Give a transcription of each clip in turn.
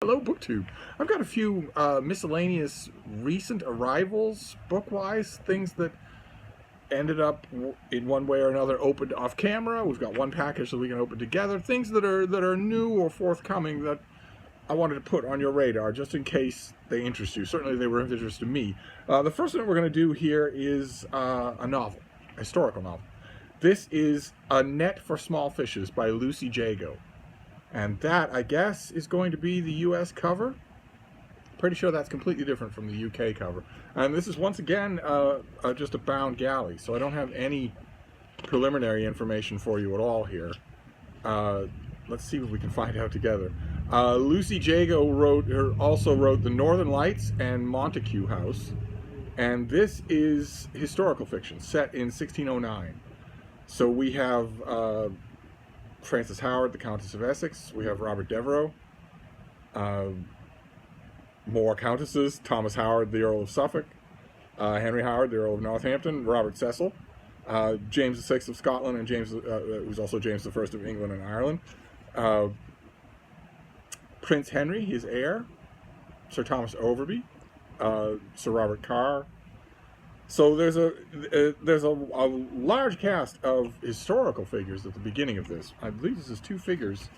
Hello, BookTube. I've got a few miscellaneous recent arrivals, book-wise, things that ended up in one way or another opened off camera. We've got one package that we can open together. Things that are new or forthcoming that I wanted to put on your radar just in case they interest you. Certainly they were of interest to me. The first thing we're going to do here is a novel, a historical novel. This is A Net for Small Fishes by Lucy Jago. And that, I guess, is going to be the US cover. Pretty sure that's completely different from the UK cover. And this is, once again, just a bound galley, so I don't have any preliminary information for you at all here. Let's see what we can find out together. Lucy Jago also wrote The Northern Lights and Montague House. And this is historical fiction set in 1609. So we have Frances Howard, the Countess of Essex. We have Robert Devereux. More countesses. Thomas Howard, the Earl of Suffolk. Henry Howard, the Earl of Northampton. Robert Cecil. James VI of Scotland, and James, who's also James I of England and Ireland. Prince Henry, his heir. Sir Thomas Overbury. Sir Robert Carr. So there's a large cast of historical figures at the beginning of this. I believe this is 2 figures.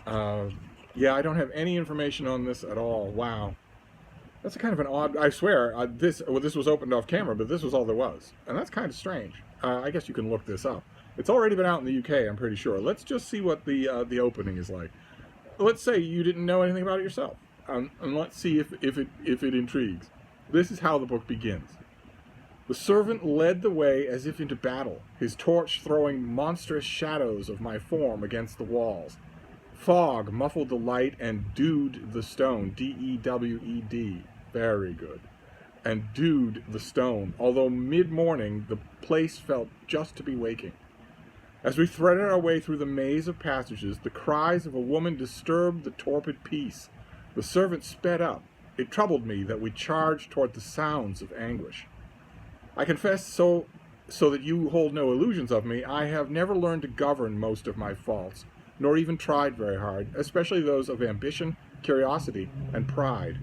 Yeah, I don't have any information on this at all. Wow, that's a kind of an odd. I swear, this was opened off camera, but this was all there was, and that's kind of strange. I guess you can look this up. It's already been out in the UK, I'm pretty sure. Let's just see what the opening is like. Let's say you didn't know anything about it yourself, and let's see if it intrigues. This is how the book begins. The servant led the way as if into battle, his torch throwing monstrous shadows of my form against the walls. Fog muffled the light and dewed the stone, D-E-W-E-D, very good, and dewed the stone, although mid-morning the place felt just to be waking. As we threaded our way through the maze of passages, the cries of a woman disturbed the torpid peace. The servant sped up. It troubled me that we charged toward the sounds of anguish. I confess, so that you hold no illusions of me, I have never learned to govern most of my faults, nor even tried very hard, especially those of ambition, curiosity, and pride.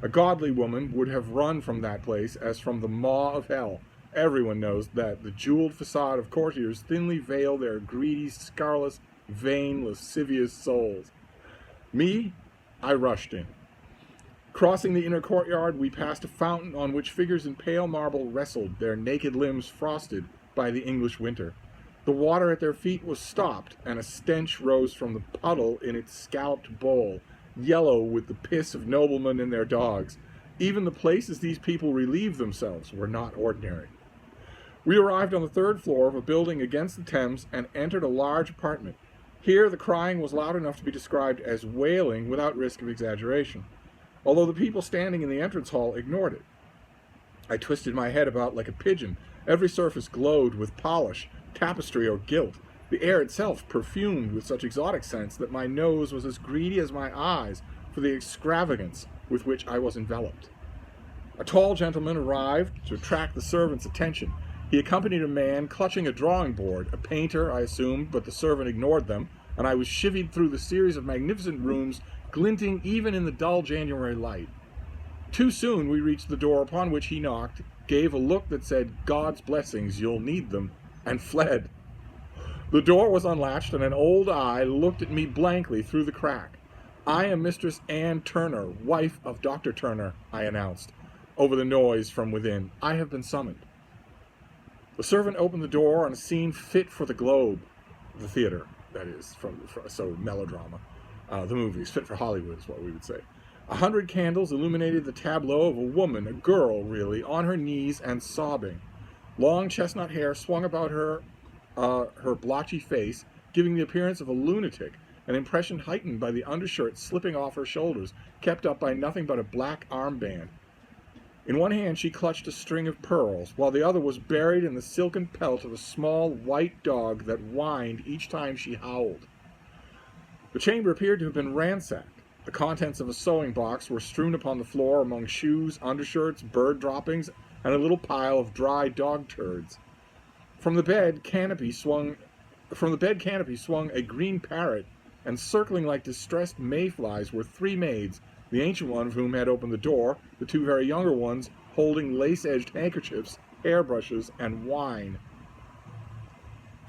A godly woman would have run from that place as from the maw of hell. Everyone knows that the jeweled facade of courtiers thinly veil their greedy, scurrilous, vain, lascivious souls. Me, I rushed in. Crossing the inner courtyard, we passed a fountain on which figures in pale marble wrestled, their naked limbs frosted by the English winter. The water at their feet was stopped, and a stench rose from the puddle in its scalloped bowl, yellow with the piss of noblemen and their dogs. Even the places these people relieved themselves were not ordinary. We arrived on the 3rd floor of a building against the Thames and entered a large apartment. Here the crying was loud enough to be described as wailing without risk of exaggeration, although the people standing in the entrance hall ignored it. I twisted my head about like a pigeon. Every surface glowed with polish, tapestry, or gilt. The air itself perfumed with such exotic scents that my nose was as greedy as my eyes for the extravagance with which I was enveloped. A tall gentleman arrived to attract the servant's attention. He accompanied a man clutching a drawing board, a painter, I assumed, but the servant ignored them, and I was chivied through the series of magnificent rooms, glinting even in the dull January light. Too soon we reached the door, upon which he knocked, gave a look that said, "God's blessings, you'll need them," and fled. The door was unlatched, and an old eye looked at me blankly through the crack. "I am Mistress Anne Turner, wife of Dr. Turner," I announced, over the noise from within. "I have been summoned." The servant opened the door on a scene fit for the Globe, the theater, that is, so melodrama. The movies, fit for Hollywood is what we would say. 100 candles illuminated the tableau of a woman, a girl really, on her knees and sobbing. Long chestnut hair swung about her blotchy face, giving the appearance of a lunatic, an impression heightened by the undershirt slipping off her shoulders, kept up by nothing but a black armband. In one hand she clutched a string of pearls, while the other was buried in the silken pelt of a small white dog that whined each time she howled. The chamber appeared to have been ransacked. The contents of a sewing box were strewn upon the floor among shoes, undershirts, bird droppings, and a little pile of dry dog turds. From the bed canopy swung a green parrot and circling like distressed mayflies were 3 maids, the ancient one of whom had opened the door, the 2 very younger ones holding lace-edged handkerchiefs, hairbrushes, and wine.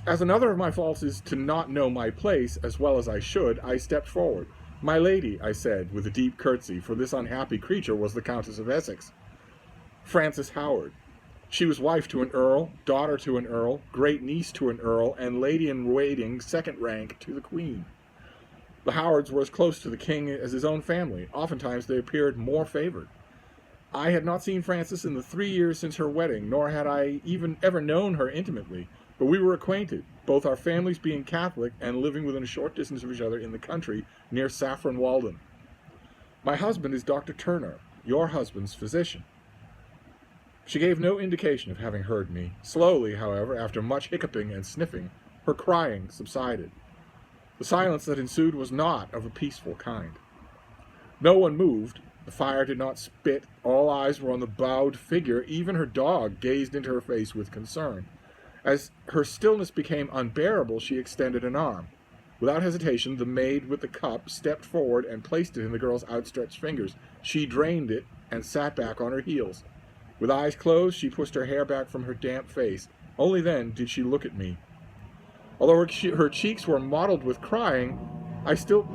As another of my faults is to not know my place as well as I should, I stepped forward. "My lady," I said, with a deep curtsy, for this unhappy creature was the Countess of Essex. Frances Howard. She was wife to an earl, daughter to an earl, great-niece to an earl, and lady-in-waiting, second rank, to the Queen. The Howards were as close to the king as his own family. Oftentimes they appeared more favored. I had not seen Frances in the 3 years since her wedding, nor had I even ever known her intimately, but we were acquainted, both our families being Catholic and living within a short distance of each other in the country near Saffron Walden. "My husband is Dr. Turner, your husband's physician." She gave no indication of having heard me. Slowly, however, after much hiccuping and sniffing, her crying subsided. The silence that ensued was not of a peaceful kind. No one moved. The fire did not spit. All eyes were on the bowed figure. Even her dog gazed into her face with concern. As her stillness became unbearable, she extended an arm. Without hesitation, the maid with the cup stepped forward and placed it in the girl's outstretched fingers. She drained it and sat back on her heels. With eyes closed, she pushed her hair back from her damp face. Only then did she look at me. Although her cheeks were mottled with crying, I still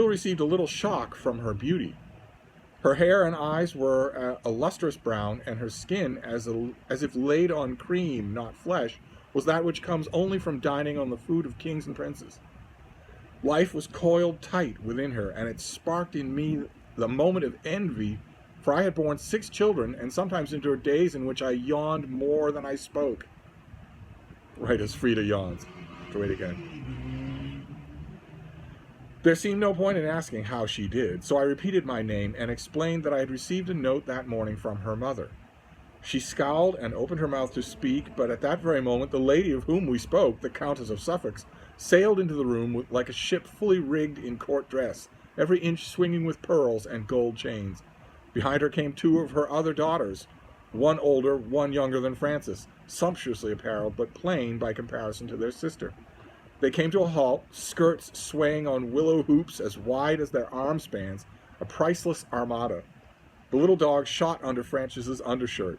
received a little shock from her beauty. Her hair and eyes were a lustrous brown, and her skin, as if laid on cream, not flesh, was that which comes only from dining on the food of kings and princes. Life was coiled tight within her, and it sparked in me the moment of envy, for I had borne 6 children, and sometimes endured days in which I yawned more than I spoke. Right as Frida yawns. Wait again. There seemed no point in asking how she did, so I repeated my name and explained that I had received a note that morning from her mother. She scowled and opened her mouth to speak, but at that very moment the lady of whom we spoke, the Countess of Suffolk, sailed into the room like a ship fully rigged in court dress, every inch swinging with pearls and gold chains. Behind her came 2 of her other daughters, one older, one younger than Frances, sumptuously apparelled, but plain by comparison to their sister. They came to a halt, skirts swaying on willow hoops as wide as their arm spans, a priceless armada. The little dog shot under Frances's undershirt.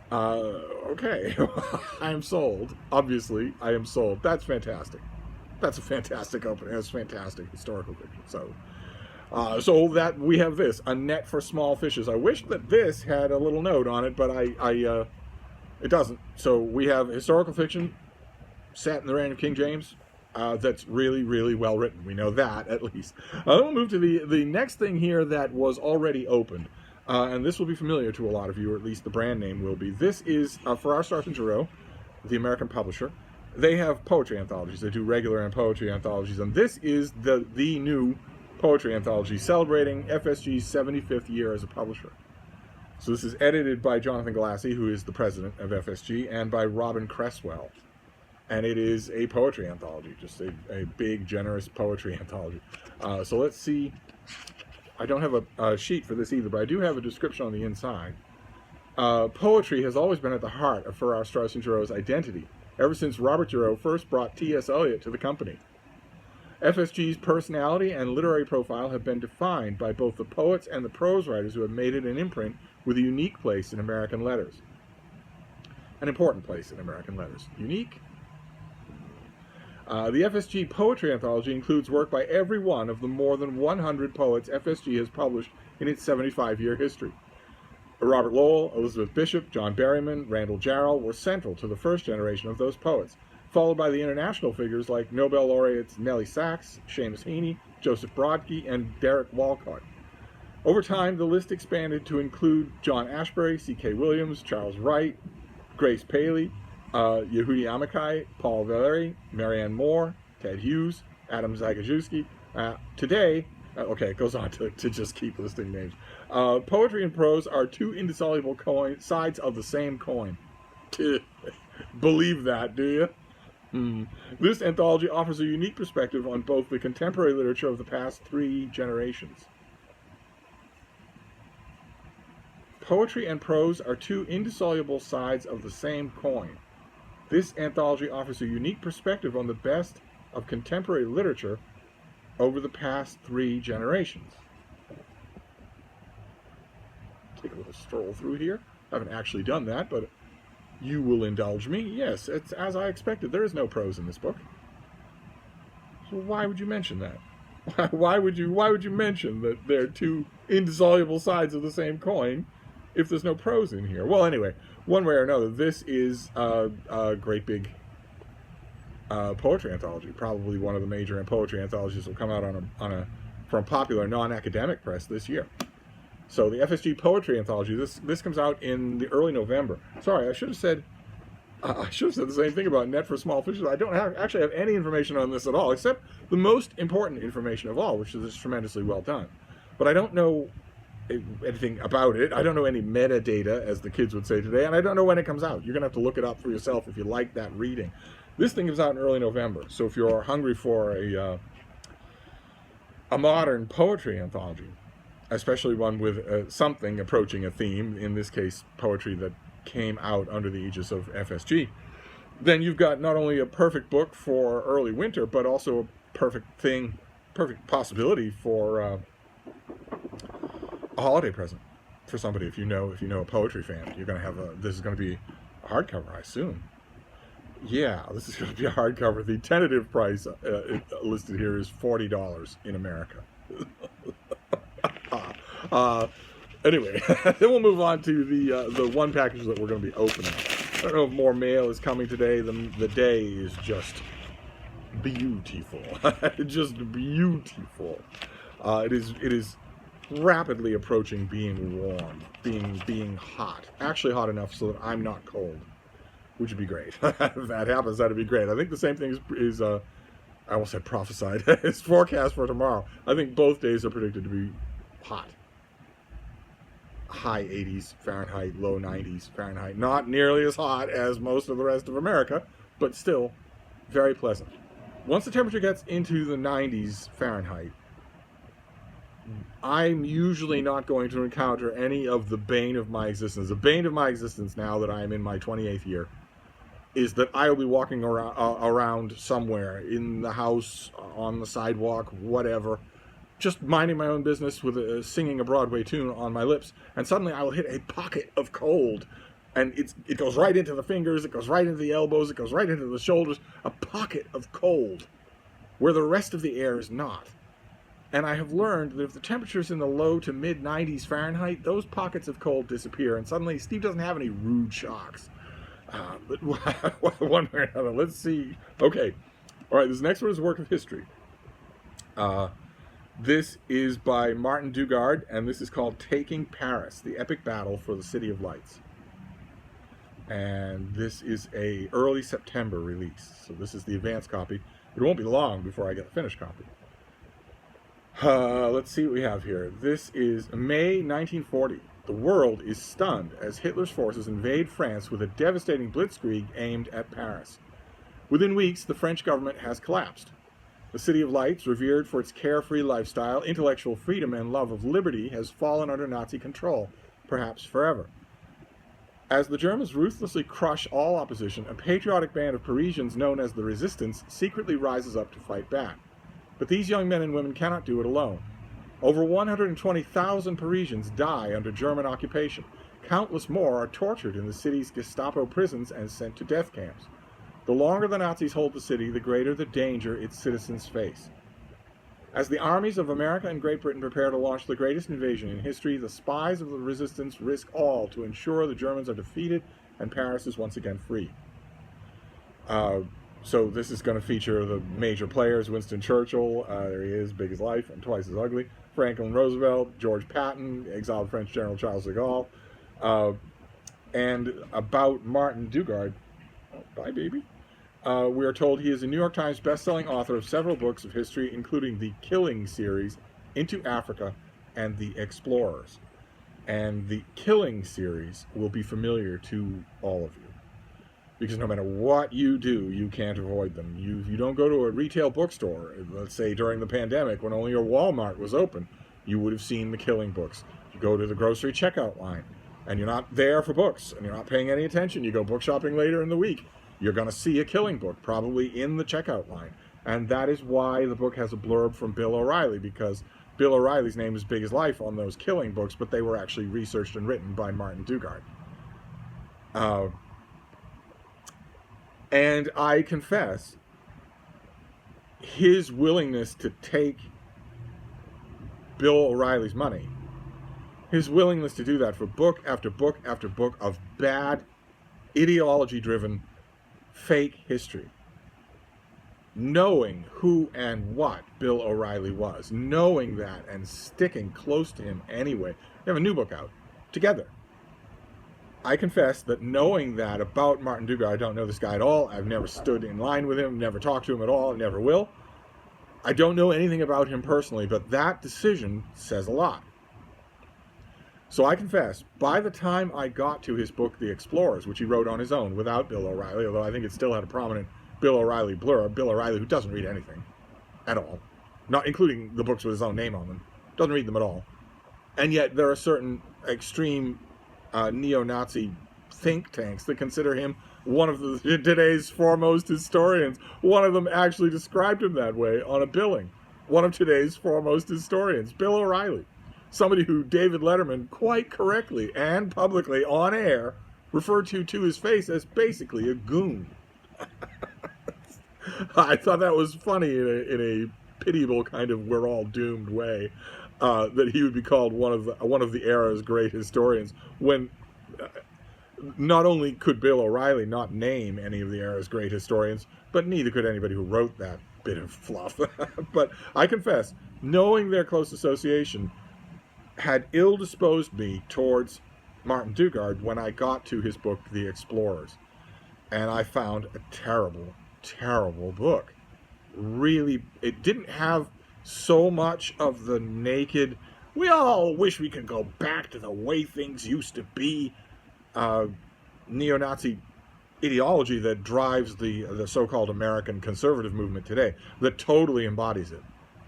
Okay, I am sold. Obviously, I am sold. That's fantastic. That's a fantastic opening. That's fantastic historical fiction. So that we have this, a net for small fishes. I wish that this had a little note on it, but it doesn't. So we have historical fiction set in the reign of King James. That's really, really well written. We know that, at least. Then we'll move to the next thing here that was already opened. And this will be familiar to a lot of you, or at least the brand name will be. This is, for our Stars and Giroux, the American publisher. They have poetry anthologies. They do regular and poetry anthologies. And this is the new poetry anthology celebrating FSG's 75th year as a publisher. So this is edited by Jonathan Galassi, who is the president of FSG, and by Robin Cresswell. And it is a poetry anthology, just a big, generous poetry anthology. So let's see. I don't have a sheet for this either, but I do have a description on the inside. Poetry has always been at the heart of Farrar, Straus and Giroux's identity, ever since Robert Giroux first brought T.S. Eliot to the company. FSG's personality and literary profile have been defined by both the poets and the prose writers who have made it an imprint with a unique place in American letters. An important place in American letters. Unique? The FSG Poetry Anthology includes work by every one of the more than 100 poets FSG has published in its 75-year history. Robert Lowell, Elizabeth Bishop, John Berryman, Randall Jarrell were central to the first generation of those poets, followed by the international figures like Nobel laureates Nellie Sachs, Seamus Heaney, Joseph Brodsky, and Derek Walcott. Over time, the list expanded to include John Ashbery, C.K. Williams, Charles Wright, Grace Paley, Yehudi Amichai, Paul Valéry, Marianne Moore, Ted Hughes, Adam Zagajewski. Today, okay, it goes on to just keep listing names. Poetry and prose are 2 indissoluble sides of the same coin. Believe that, do you? This anthology offers a unique perspective on both the contemporary literature of the past 3 generations. Poetry and prose are 2 indissoluble sides of the same coin. This anthology offers a unique perspective on the best of contemporary literature over the past 3 generations. Take a little stroll through here. I haven't actually done that, but you will indulge me. Yes, it's as I expected. There is no prose in this book. So why would you mention that? Why would you mention that they're 2 indissoluble sides of the same coin if there's no prose in here? Well, anyway, one way or another, this is a great big poetry anthology. Probably one of the major poetry anthologies will come out from popular non-academic press this year. So the FSG Poetry Anthology, this comes out in the early November. Sorry, I should have said the same thing about Net for Small Fishes. I don't actually have any information on this at all, except the most important information of all, which is tremendously well done. But I don't know anything about it. I don't know any metadata, as the kids would say today, and I don't know when it comes out. You're going to have to look it up for yourself if you like that reading. This thing comes out in early November, so if you're hungry for a modern poetry anthology, especially one with something approaching a theme, in this case poetry that came out under the aegis of FSG, then you've got not only a perfect book for early winter, but also a perfect possibility for a holiday present for somebody. If you know a poetry fan, you're going to have this is going to be a hardcover, I assume. Yeah, this is going to be a hardcover. The tentative price listed here is $40 in America. Anyway, then we'll move on to the one package that we're going to be opening. I don't know if more mail is coming today. The day is just beautiful, just beautiful. It is rapidly approaching being warm, being hot. Actually, hot enough so that I'm not cold, which would be great. If that happens, that'd be great. I think the same thing is I almost said prophesied. It's forecast for tomorrow. I think both days are predicted to be hot. High 80s Fahrenheit, low 90s Fahrenheit. Not nearly as hot as most of the rest of America, but still very pleasant. Once the temperature gets into the 90s Fahrenheit, I'm usually not going to encounter any of the bane of my existence. The bane of my existence, now that I am in my 28th year, is that I will be walking around somewhere, in the house, on the sidewalk, whatever, just minding my own business with singing a Broadway tune on my lips, and suddenly I will hit a pocket of cold, and it goes right into the fingers, it goes right into the elbows, it goes right into the shoulders, a pocket of cold, where the rest of the air is not. And I have learned that if the temperature's in the low to mid 90s Fahrenheit, those pockets of cold disappear, and suddenly Steve doesn't have any rude shocks. But one way or another, let's see. Okay, all right, this next one is a work of history. This is by Martin Dugard, and this is called Taking Paris, the Epic Battle for the City of Lights. And this is a early September release, so this is the advanced copy. It won't be long before I get the finished copy. Let's see what we have here. This is May 1940. The world is stunned as Hitler's forces invade France with a devastating blitzkrieg aimed at Paris. Within weeks, the French government has collapsed. The City of Lights, revered for its carefree lifestyle, intellectual freedom, and love of liberty, has fallen under Nazi control, perhaps forever. As the Germans ruthlessly crush all opposition, a patriotic band of Parisians known as the Resistance secretly rises up to fight back. But these young men and women cannot do it alone. Over 120,000 Parisians die under German occupation. Countless more are tortured in the city's Gestapo prisons and sent to death camps. The longer the Nazis hold the city, the greater the danger its citizens face. As the armies of America and Great Britain prepare to launch the greatest invasion in history, the spies of the resistance risk all to ensure the Germans are defeated and Paris is once again free. So this is going to feature the major players: Winston Churchill, there he is, big as life and twice as ugly, Franklin Roosevelt, George Patton, exiled French General Charles de Gaulle, and about Martin Dugard. Oh, bye, baby. We are told he is a New York Times best-selling author of several books of history, including the Killing series, Into Africa, and The Explorers. And the Killing series will be familiar to all of you, because no matter what you do, you can't avoid them. You don't go to a retail bookstore, let's say during the pandemic when only your Walmart was open, you would have seen the Killing books. You go to the grocery checkout line, and you're not there for books, and you're not paying any attention. You go book shopping later in the week. you're going to see a killing book probably in the checkout line. And that is why the book has a blurb from Bill O'Reilly, because Bill O'Reilly's name is big as life on those killing books, but they were actually researched and written by Martin Dugard. And I confess, his willingness to take Bill O'Reilly's money, his willingness to do that for book after book after book of bad, ideology-driven, fake history, knowing who and what Bill O'Reilly was, knowing that and sticking close to him anyway. They have a new book out together. I confess that knowing that about Martin Dugard, I don't know this guy at all. I've never stood in line with him, never talked to him at all, never will. I don't know anything about him personally, but that decision says a lot. So I confess, by the time I got to his book, The Explorers, which he wrote on his own without Bill O'Reilly, although I think it still had a prominent Bill O'Reilly blurb, Bill O'Reilly, who doesn't read anything at all, not including the books with his own name on them, doesn't read them at all. And yet there are certain extreme neo-Nazi think tanks that consider him one of today's foremost historians. One of them actually described him that way on a billing. One of today's foremost historians, Bill O'Reilly. Somebody who David Letterman quite correctly and publicly on air referred to his face as basically a goon. I thought that was funny in a pitiable kind of we're all doomed way, that he would be called one of the era's great historians, when not only could Bill O'Reilly not name any of the era's great historians, but neither could anybody who wrote that bit of fluff. But I confess, knowing their close association had ill-disposed me towards Martin Dugard when I got to his book, The Explorers. And I found a terrible, terrible book. Really, it didn't have so much of the naked, we all wish we could go back to the way things used to be, neo-Nazi ideology that drives the so-called American conservative movement today, that totally embodies it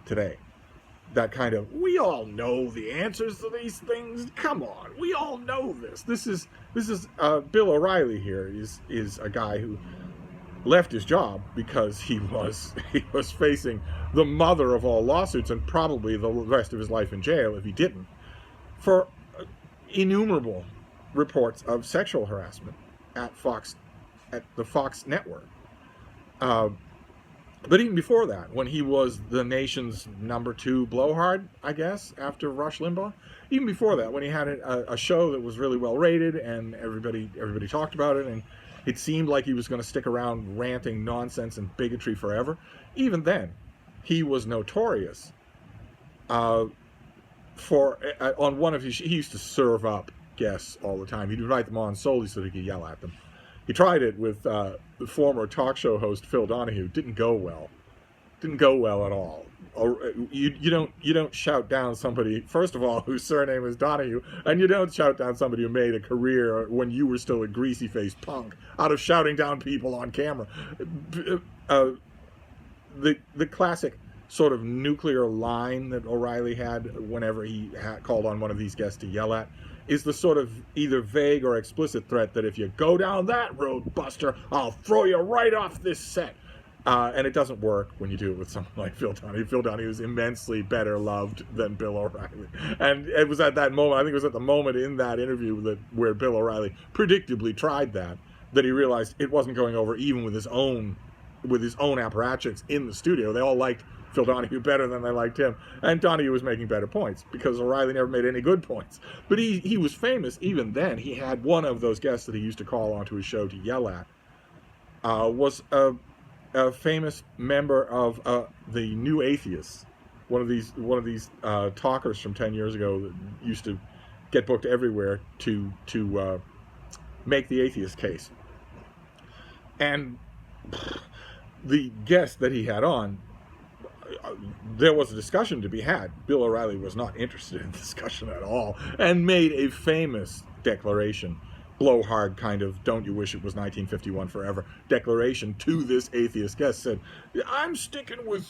today. That kind of, we all know the answers to these things. Come on, we all know this. This is Bill O'Reilly here is a guy who left his job because he was facing the mother of all lawsuits and probably the rest of his life in jail if he didn't, for innumerable reports of sexual harassment at the Fox network. But even before that, when he was the nation's number 2 blowhard, I guess, after Rush Limbaugh, even before that, when he had a show that was really well rated and everybody talked about it, and it seemed like he was going to stick around ranting nonsense and bigotry forever, even then, he was notorious on one of his, he used to serve up guests all the time. He'd invite them on solely so that he could yell at them. He tried it with the former talk show host Phil Donoghue. Didn't go well. Didn't go well at all. You don't shout down somebody, first of all, whose surname is Donoghue, and you don't shout down somebody who made a career when you were still a greasy-faced punk out of shouting down people on camera. The classic sort of nuclear line that O'Reilly had whenever he called on one of these guests to yell at is the sort of either vague or explicit threat that if you go down that road, Buster, I'll throw you right off this set. And it doesn't work when you do it with someone like Phil Donoghue. Phil Donoghue is immensely better loved than Bill O'Reilly. And it was at that moment, I think it was at the moment in that interview where Bill O'Reilly predictably tried that he realized it wasn't going over even with his own apparatchiks in the studio. They all liked Phil Donoghue better than they liked him. And Donoghue was making better points because O'Reilly never made any good points. But he was famous even then. He had one of those guests that he used to call onto his show to yell at, was a famous member of the New Atheists, one of these talkers from 10 years ago that used to get booked everywhere to make the atheist case. And the guest that he had on, there was a discussion to be had. Bill O'Reilly was not interested in discussion at all and made a famous declaration, blowhard kind of don't you wish it was 1951 forever declaration to this atheist guest. Said, I'm sticking with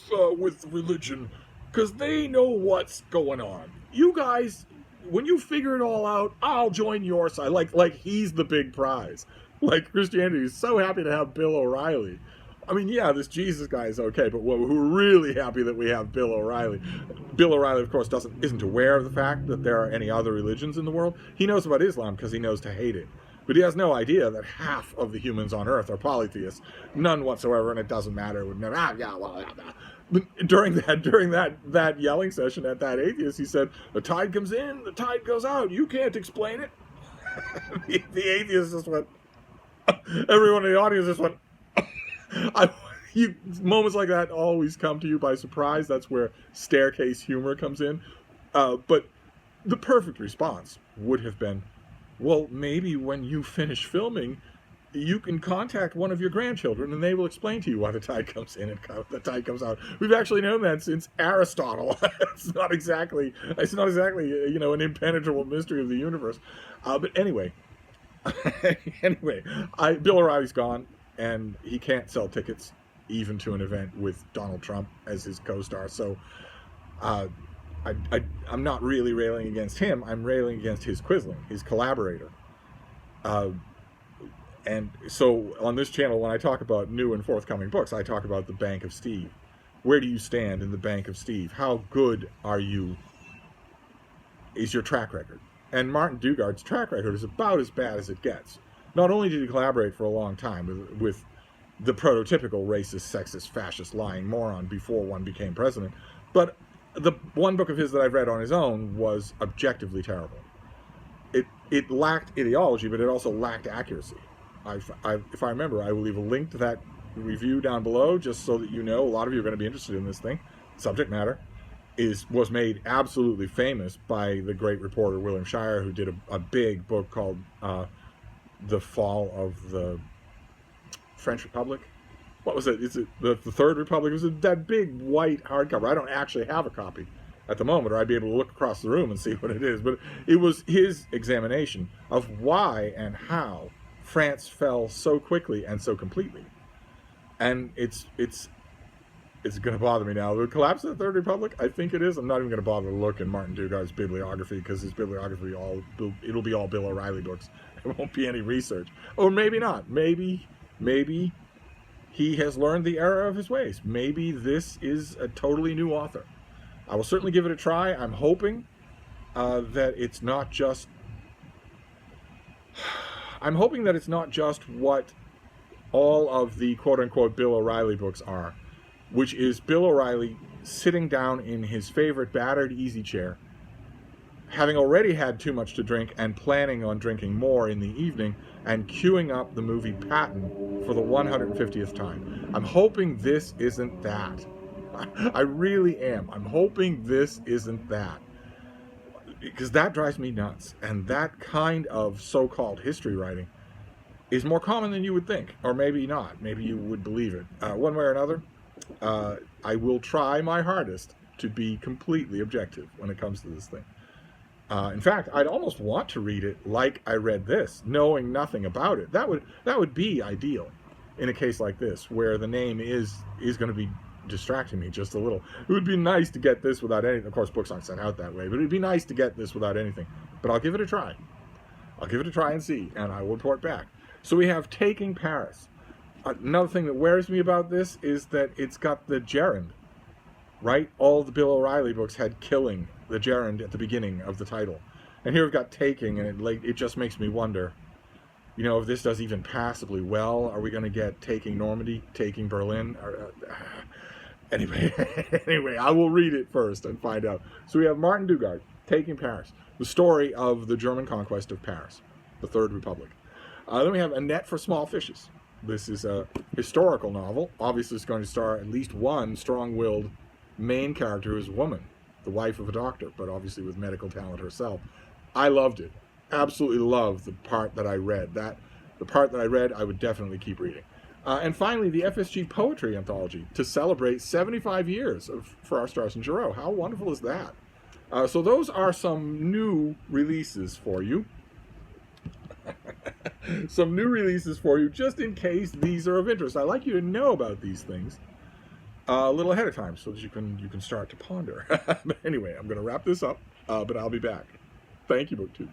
religion because they know what's going on. You guys, when you figure it all out, I'll join your side. Like he's the big prize. Like, Christianity is so happy to have Bill O'Reilly. I mean, yeah, this Jesus guy is okay, but we're really happy that we have Bill O'Reilly. Bill O'Reilly, of course, isn't aware of the fact that there are any other religions in the world. He knows about Islam because he knows to hate it. But he has no idea that half of the humans on Earth are polytheists. None whatsoever, and it doesn't matter. It would never, But during that yelling session at that atheist, he said, the tide comes in, the tide goes out. You can't explain it. the atheist just went, everyone in the audience just went, moments like that always come to you by surprise. That's where staircase humor comes in. But the perfect response would have been, well, maybe when you finish filming, you can contact one of your grandchildren and they will explain to you why the tide comes in and the tide comes out. We've actually known that since Aristotle. It's not exactly an impenetrable mystery of the universe. But anyway, Bill O'Reilly's gone, and he can't sell tickets even to an event with Donald Trump as his co-star. So I'm not really railing against him. I'm railing against his Quisling, his collaborator. And so on this channel, when I talk about new and forthcoming books, I talk about the Bank of Steve. Where do you stand in the Bank of Steve? How good is your track record? And Martin Dugard's track record is about as bad as it gets. Not only did he collaborate for a long time with the prototypical racist, sexist, fascist, lying moron before one became president, but the one book of his that I've read on his own was objectively terrible. It lacked ideology, but it also lacked accuracy. If I remember, I will leave a link to that review down below, just so that you know, a lot of you are going to be interested in this thing. Subject matter was made absolutely famous by the great reporter William Shirer, who did a big book called The Fall of the French Republic. What was it? Is it the Third Republic? It was that big white hardcover. I don't actually have a copy at the moment, or I'd be able to look across the room and see what it is. But it was his examination of why and how France fell so quickly and so completely. And it's going to bother me now. The collapse of the Third Republic, I think it is. I'm not even going to bother to look in Martin Dugard's bibliography, because his bibliography, it'll be all Bill O'Reilly books. It won't be any research. Or maybe not. Maybe he has learned the error of his ways. Maybe this is a totally new author. I will certainly give it a try. I'm hoping that it's not just... I'm hoping that it's not just what all of the quote-unquote Bill O'Reilly books are, which is Bill O'Reilly sitting down in his favorite battered easy chair, having already had too much to drink and planning on drinking more in the evening, and queuing up the movie Patton for the 150th time. I'm hoping this isn't that. I really am. I'm hoping this isn't that. Because that drives me nuts. And that kind of so-called history writing is more common than you would think. Or maybe not. Maybe you would believe it. One way or another, I will try my hardest to be completely objective when it comes to this thing. In fact, I'd almost want to read it like I read this, knowing nothing about it. That would be ideal in a case like this, where the name is going to be distracting me just a little. It would be nice to get this without anything. Of course, books aren't set out that way, but it'd be nice to get this without anything. But I'll give it a try. I'll give it a try and see, and I will report back. So we have Taking Paris. Another thing that wears me about this is that it's got the gerund, right? All the Bill O'Reilly books had killing, the gerund at the beginning of the title. And here we've got taking, and it just makes me wonder, you know, if this does even passably well. Are we going to get Taking Normandy, Taking Berlin? Anyway, I will read it first and find out. So we have Martin Dugard, Taking Paris, the story of the German conquest of Paris, the Third Republic. Then we have A Net for Small Fishes. This is a historical novel. Obviously, it's going to star at least one strong-willed main character who is a woman, the wife of a doctor, but obviously with medical talent herself. I loved it. Absolutely loved the part that I read. The part that I read, I would definitely keep reading. And finally, the FSG Poetry Anthology to celebrate 75 years for Our Stars and Giroux. How wonderful is that? So those are some new releases for you. Some new releases for you, just in case these are of interest. I like you to know about these things a little ahead of time, so that you can start to ponder. But anyway, I'm going to wrap this up, but I'll be back. Thank you, BookTube.